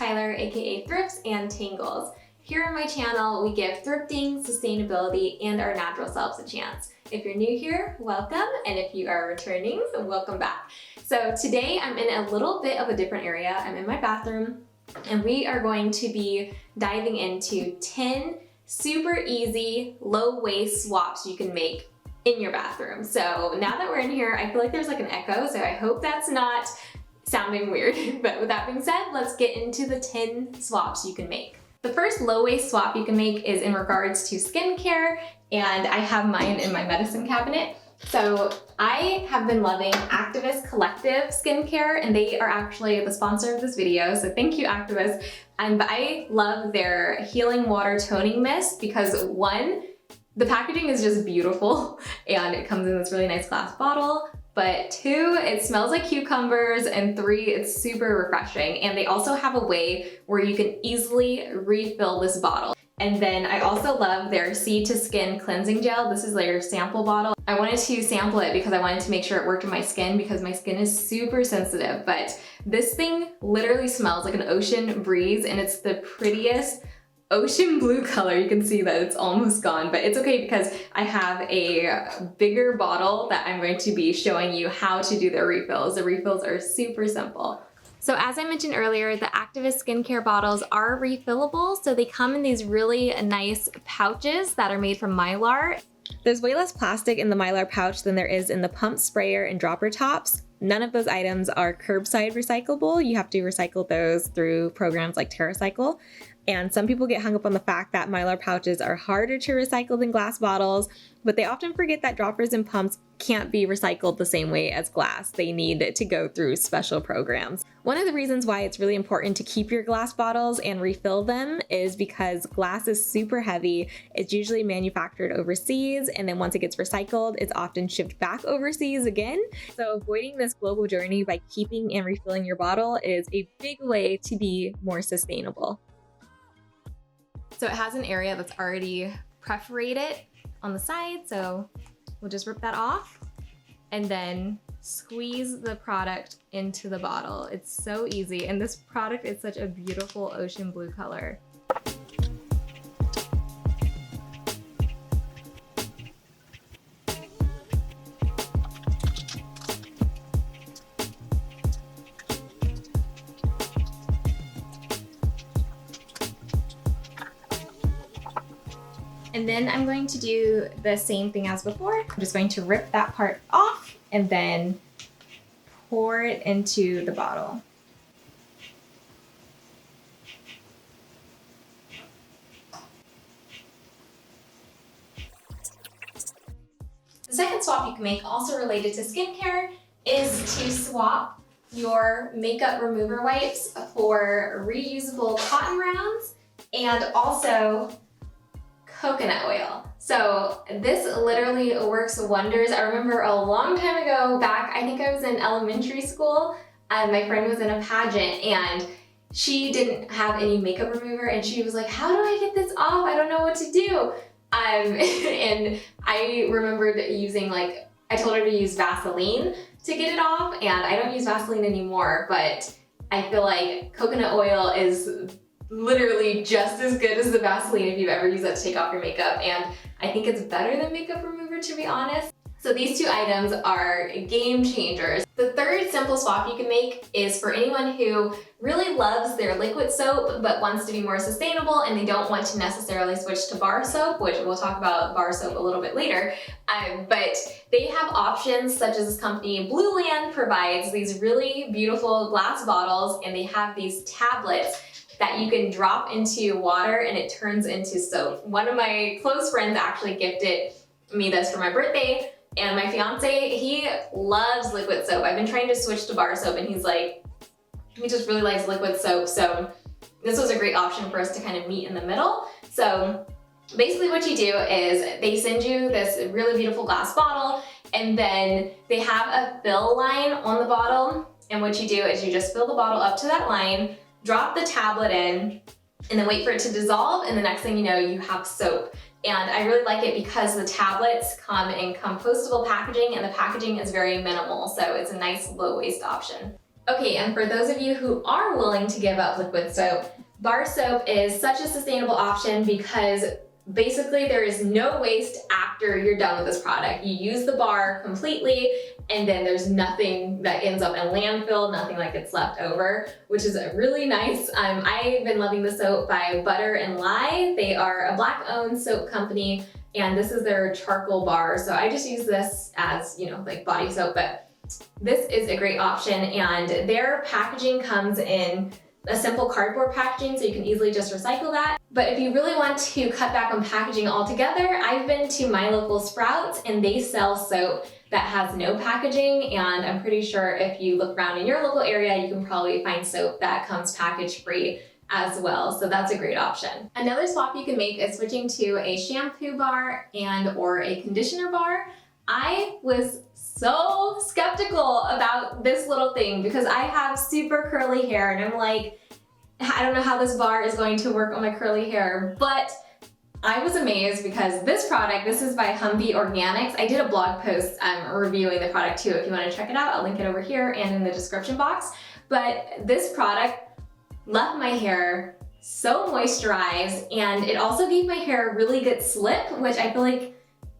Tyler, aka Thrifts and Tangles. Here on my channel, we give thrifting, sustainability, and our natural selves a chance. If you're new here, welcome, and if you are returning, welcome back. So today I'm in a little bit of a different area. I'm in my bathroom, and we are going to be diving into 10 super easy, low waste swaps you can make in your bathroom. So now that we're in here, I feel like there's like an echo, so I hope that's not sounding weird. But with that being said, let's get into the 10 swaps you can make. The first low waste swap you can make is in regards to skincare, and I have mine in my medicine cabinet. So I have been loving Activist Collective skincare, and they are actually the sponsor of this video, so thank you, Activist. But I love their Healing Water Toning Mist because one, the packaging is just beautiful and it comes in this really nice glass bottle. But two, it smells like cucumbers, and three, it's super refreshing. And they also have a way where you can easily refill this bottle. And then I also love their Seed to Skin Cleansing Gel. This is their sample bottle. I wanted to sample it because I wanted to make sure it worked on my skin because my skin is super sensitive. But this thing literally smells like an ocean breeze, and it's the prettiest ocean blue color. You can see that it's almost gone, but it's okay because I have a bigger bottle that I'm going to be showing you how to do the refills. The refills are super simple. So as I mentioned earlier, the Activist skincare bottles are refillable. So they come in these really nice pouches that are made from Mylar. There's way less plastic in the Mylar pouch than there is in the pump sprayer and dropper tops. None of those items are curbside recyclable. You have to recycle those through programs like TerraCycle. And some people get hung up on the fact that Mylar pouches are harder to recycle than glass bottles, but they often forget that droppers and pumps can't be recycled the same way as glass. They need to go through special programs. One of the reasons why it's really important to keep your glass bottles and refill them is because glass is super heavy. It's usually manufactured overseas, and then once it gets recycled, it's often shipped back overseas again. So avoiding this global journey by keeping and refilling your bottle is a big way to be more sustainable. So it has an area that's already perforated on the side, so we'll just rip that off and then squeeze the product into the bottle. It's so easy, and this product is such a beautiful ocean blue color. And then I'm going to do the same thing as before. I'm just going to rip that part off and then pour it into the bottle. The second swap you can make, also related to skincare, is to swap your makeup remover wipes for reusable cotton rounds and also coconut oil. So this literally works wonders. I remember a long time ago back, I think I was in elementary school, and my friend was in a pageant and she didn't have any makeup remover, and she was like, how do I get this off? I don't know what to do. And I remembered using I told her to use Vaseline to get it off, and I don't use Vaseline anymore, but I feel like coconut oil is literally just as good as the Vaseline if you've ever used that to take off your makeup, and I think it's better than makeup remover, to be honest. So these two items are game changers. The third simple swap you can make is for anyone who really loves their liquid soap but wants to be more sustainable and they don't want to necessarily switch to bar soap, which we'll talk about bar soap a little bit later. But they have options such as this company Blueland provides these really beautiful glass bottles, and they have these tablets that you can drop into water and it turns into soap. One of my close friends actually gifted me this for my birthday, and my fiance, he loves liquid soap. I've been trying to switch to bar soap, and he's like, he just really likes liquid soap. So this was a great option for us to kind of meet in the middle. So basically what you do is they send you this really beautiful glass bottle, and then they have a fill line on the bottle. And what you do is you just fill the bottle up to that line, drop the tablet in, and then wait for it to dissolve, and the next thing you know, you have soap. And I really like it because the tablets come in compostable packaging, and the packaging is very minimal, so it's a nice low waste option. Okay, and for those of you who are willing to give up liquid soap, bar soap is such a sustainable option because basically there is no waste after you're done with this product. You use the bar completely and then there's nothing that ends up in landfill, nothing like it's left over, which is really nice. I've been loving the soap by Butter and Lye. They are a Black-owned soap company and this is their charcoal bar. So I just use this as, you know, like body soap, but this is a great option and their packaging comes in a simple cardboard packaging so you can easily just recycle that. But if you really want to cut back on packaging altogether, I've been to my local Sprouts and they sell soap that has no packaging, and I'm pretty sure if you look around in your local area, you can probably find soap that comes package free as well. So that's a great option. Another swap you can make is switching to a shampoo bar and or a conditioner bar. I was so skeptical about this little thing because I have super curly hair and I'm like, I don't know how this bar is going to work on my curly hair, but I was amazed because this product, this is by Humby Organics. I did a blog post reviewing the product too. If you want to check it out, I'll link it over here and in the description box. But this product left my hair so moisturized and it also gave my hair a really good slip, which I feel like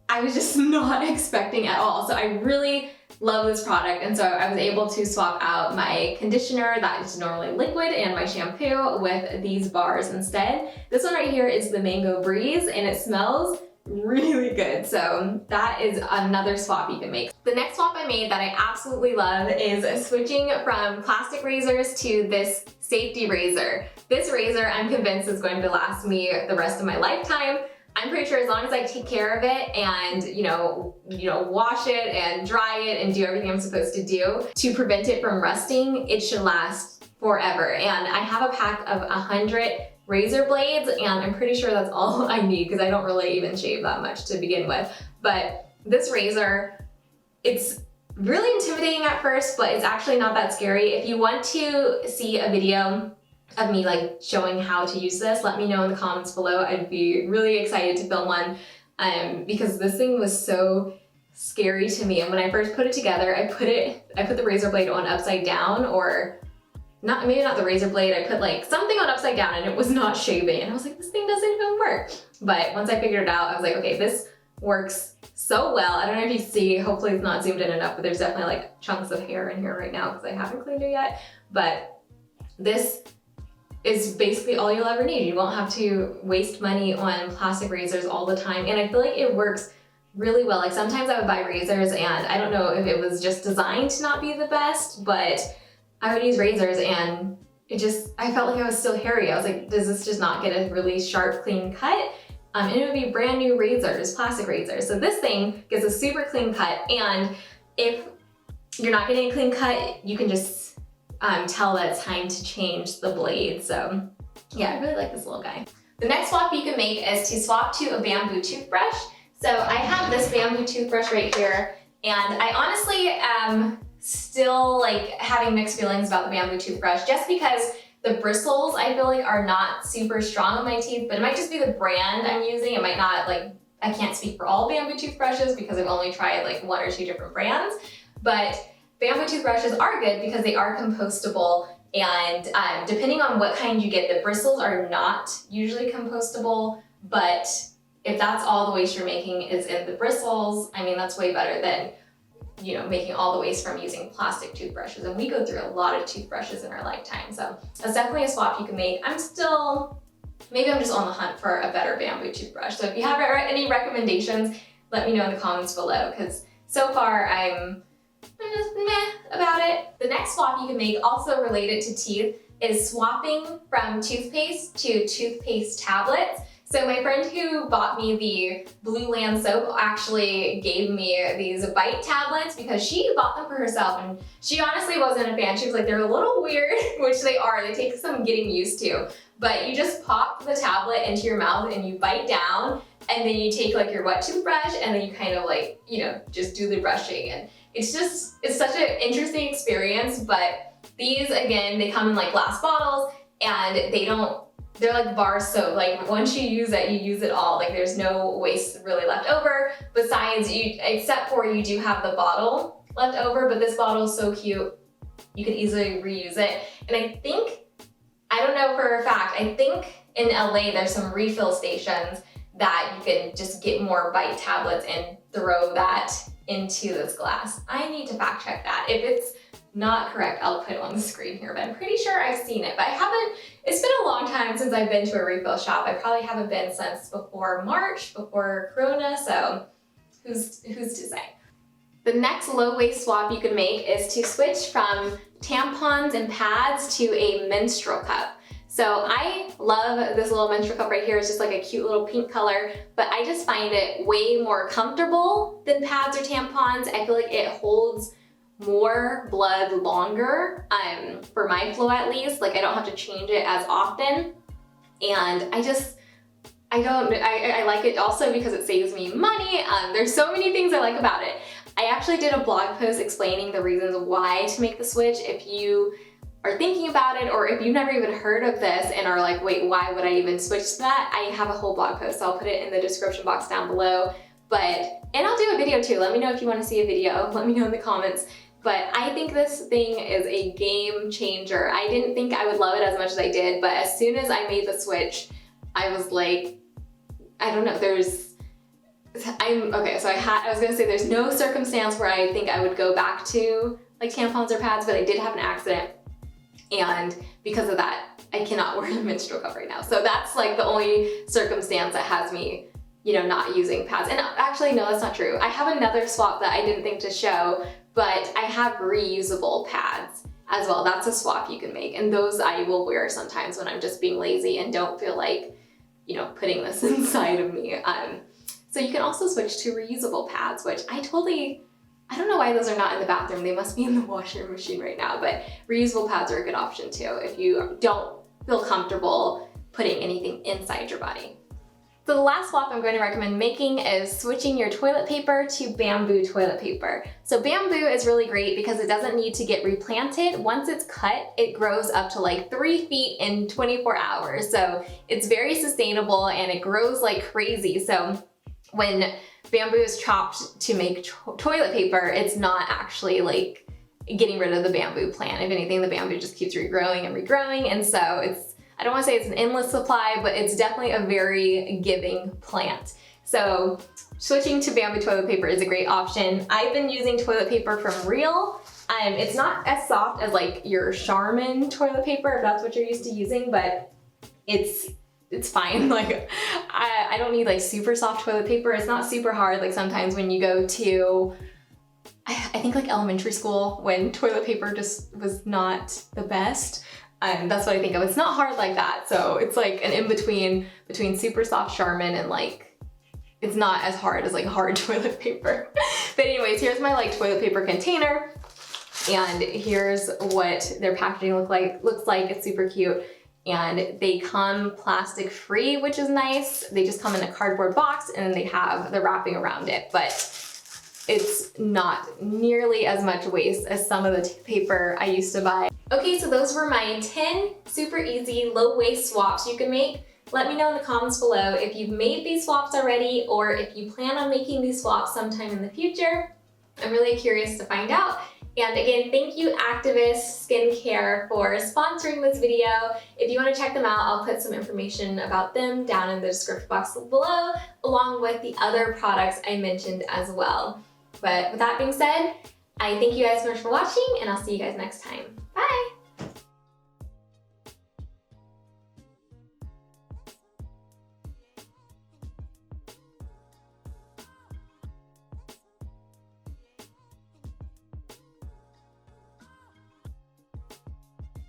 I was just not expecting at all. So I really love this product. And so I was able to swap out my conditioner that is normally liquid and my shampoo with these bars instead. This one right here is the Mango Breeze and it smells really good. So that is another swap you can make. The next swap I made that I absolutely love is switching from plastic razors to this safety razor. This razor I'm convinced is going to last me the rest of my lifetime. I'm pretty sure as long as I take care of it and, you know, wash it and dry it and do everything I'm supposed to do to prevent it from rusting, it should last forever. And I have a pack of 100 razor blades and I'm pretty sure that's all I need because I don't really even shave that much to begin with. But this razor, it's really intimidating at first, but it's actually not that scary. If you want to see a video of me like showing how to use this, let me know in the comments below. I'd be really excited to film one because this thing was so scary to me. And when I first put it together, I put the razor blade on upside down, or not, maybe not the razor blade, I put like something on upside down and it was not shaving. And I was like, this thing doesn't even work. But once I figured it out, I was like, okay, this works so well. I don't know if you see, hopefully it's not zoomed in enough, but there's definitely like chunks of hair in here right now because I haven't cleaned it yet. But this is basically all you'll ever need. You won't have to waste money on plastic razors all the time. And I feel like it works really well. Like sometimes I would buy razors and I don't know if it was just designed to not be the best, but I would use razors and I felt like I was still hairy. I was like, does this just not get a really sharp, clean cut? And it would be brand new razors, plastic razors. So this thing gets a super clean cut. And if you're not getting a clean cut, you can just tell that it's time to change the blade. So yeah, I really like this little guy. The next swap you can make is to swap to a bamboo toothbrush. So I have this bamboo toothbrush right here, and I honestly am still like having mixed feelings about the bamboo toothbrush just because the bristles I feel like are not super strong on my teeth, but it might just be the brand I'm using. It might not, like, I can't speak for all bamboo toothbrushes because I've only tried like 1 or 2 different brands, but bamboo toothbrushes are good because they are compostable, and depending on what kind you get, the bristles are not usually compostable, but if that's all the waste you're making is in the bristles, I mean, that's way better than, you know, making all the waste from using plastic toothbrushes. And we go through a lot of toothbrushes in our lifetime, so that's definitely a swap you can make. Maybe I'm just on the hunt for a better bamboo toothbrush. So if you have any recommendations, let me know in the comments below, because so far I'm just meh about it. The next swap you can make, also related to teeth, is swapping from toothpaste to toothpaste tablets. So my friend who bought me the Blueland soap actually gave me these bite tablets because she bought them for herself, and she honestly wasn't a fan. She was like, they're a little weird, which they are. They take some getting used to. But you just pop the tablet into your mouth and you bite down, and then you take like your wet toothbrush and then you kind of like, you know, just do the brushing. And it's such an interesting experience. But these, again, they come in like glass bottles, and they're like bar soap. Like once you use it, you use it all. Like there's no waste really left over. Besides, except for you do have the bottle left over, but this bottle is so cute. you can easily reuse it. And I think, I don't know for a fact, I think in LA there's some refill stations that you can just get more bite tablets and throw that into this glass. I need to fact check that. If it's not correct, I'll put it on the screen here, but I'm pretty sure I've seen it. But I haven't, it's been a long time since I've been to a refill shop. I probably haven't been since before March, before Corona, so who's to say? The next low waste swap you can make is to switch from tampons and pads to a menstrual cup. So I love this little menstrual cup right here. It's just like a cute little pink color, but I just find it way more comfortable than pads or tampons. I feel like it holds more blood longer, for my flow at least. Like I don't have to change it as often. And I like it also because it saves me money. There's so many things I like about it. I actually did a blog post explaining the reasons why to make the switch if you are thinking about it, or if you've never even heard of this and are like, wait, why would I even switch to that? I have a whole blog post, so I'll put it in the description box down below. And I'll do a video too. Let me know if you want to see a video. Let me know in the comments. But I think this thing is a game changer. I didn't think I would love it as much as I did, but as soon as I made the switch, I was like, I don't know, I was gonna say there's no circumstance where I think I would go back to like tampons or pads, but I did have an accident. And because of that, I cannot wear a menstrual cup right now. So that's like the only circumstance that has me, you know, not using pads. And actually, no, that's not true. I have another swap that I didn't think to show, but I have reusable pads as well. That's a swap you can make. And those I will wear sometimes when I'm just being lazy and don't feel like, you know, putting this inside of me. So you can also switch to reusable pads, which I don't know why those are not in the bathroom. They must be in the washer machine right now, but reusable pads are a good option too if you don't feel comfortable putting anything inside your body. So the last swap I'm going to recommend making is switching your toilet paper to bamboo toilet paper. So bamboo is really great because it doesn't need to get replanted. Once it's cut, it grows up to like 3 feet in 24 hours. So it's very sustainable and it grows like crazy. So when bamboo is chopped to make toilet paper, it's not actually like getting rid of the bamboo plant. If anything, the bamboo just keeps regrowing and regrowing. And so I don't want to say it's an endless supply, but it's definitely a very giving plant. So switching to bamboo toilet paper is a great option. I've been using toilet paper from Real. It's not as soft as like your Charmin toilet paper, if that's what you're used to using, but it's fine. Like I don't need like super soft toilet paper. It's not super hard. Like sometimes when you go to, I think like elementary school when toilet paper just was not the best. That's what I think of. It's not hard like that. So it's like an in-between between super soft Charmin and like, it's not as hard as like hard toilet paper. But anyways, here's my like toilet paper container. And here's what their packaging looks like. It's super cute. And they come plastic free, which is nice. They just come in a cardboard box and then they have the wrapping around it, but it's not nearly as much waste as some of the paper I used to buy. Okay, so those were my 10 super easy low waste swaps you can make. Let me know in the comments below if you've made these swaps already or if you plan on making these swaps sometime in the future. I'm really curious to find out. And again, thank you Activist Skincare for sponsoring this video. If you want to check them out, I'll put some information about them down in the description box below, along with the other products I mentioned as well. But with that being said, I thank you guys so much for watching, and I'll see you guys next time. Bye!